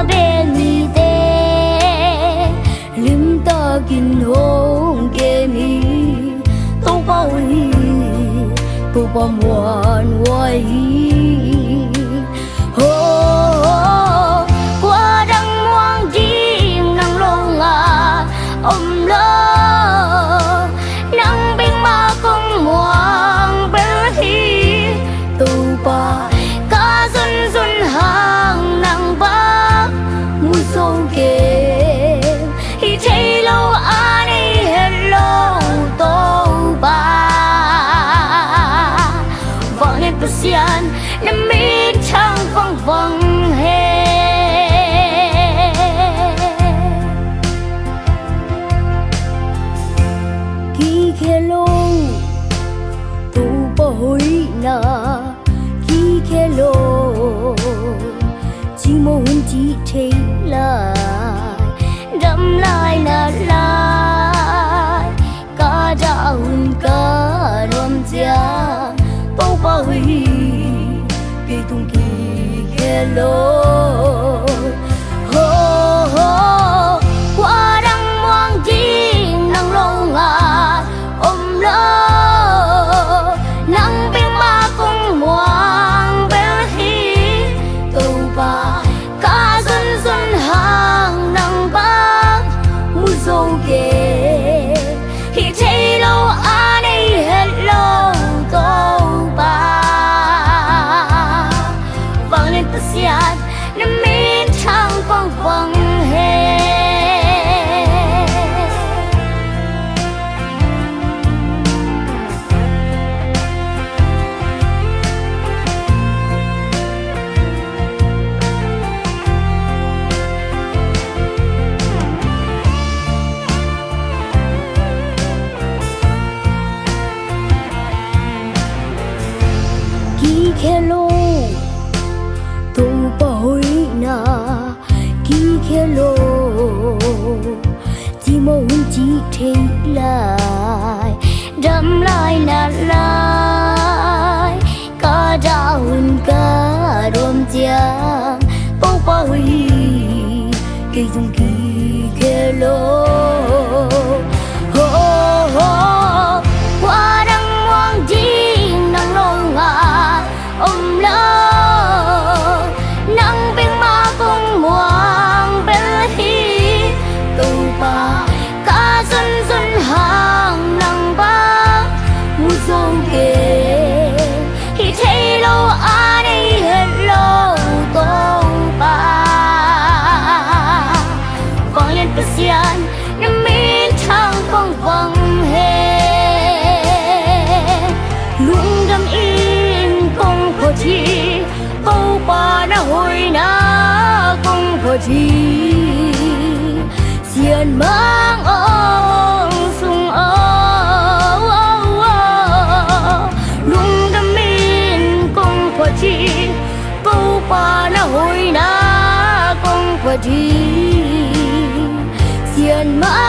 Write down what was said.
bên tê lim ta kinh hồn kê mi tô bao hi tô bao muôn hoài ho qua đăng muang chim nang long à om lo nang bing ma kong muang bel hi tô ba ca sun sun hang nang ba mu song ke hi thei lo ani hello tô ba vang lên pasian nam mi chang vang vang he ki khelo tu boi na ki khelo chỉ muốn chỉ thấy lại đâm lại nát lại cả đạo cả rôm chia bao bao hi kỳ tung kỳ hello ho ho qua đăng muang chim nang long à om lo nang bing ma kong muang bel hi tô ba ca xuân xuân hàng nang ba mu sâu kê hi thei lo ani hello tô ba vang lên pasiat nam mi thang vang vang he ki khelo tu boi na ki khelo chỉ muốn chỉ thấy lại đâm lại nát lại cả đạo cả rôm chia bao bao hi cây dung kỳ khelo ho ho qua đăng muang chim nang long à om lo nang bing ma kong muang bel hi tô ba ca xuân xuân hàng nang ba mu song kê hi thei lo ani hello tô ba vang lên pasian nam mi thang vang vang he lung đam in kong pho thi tô ba na hoi na kong pho thi xiên mang ong sung lung đam in kong pho thi tô ba na hoi na kong pho thi xiên mang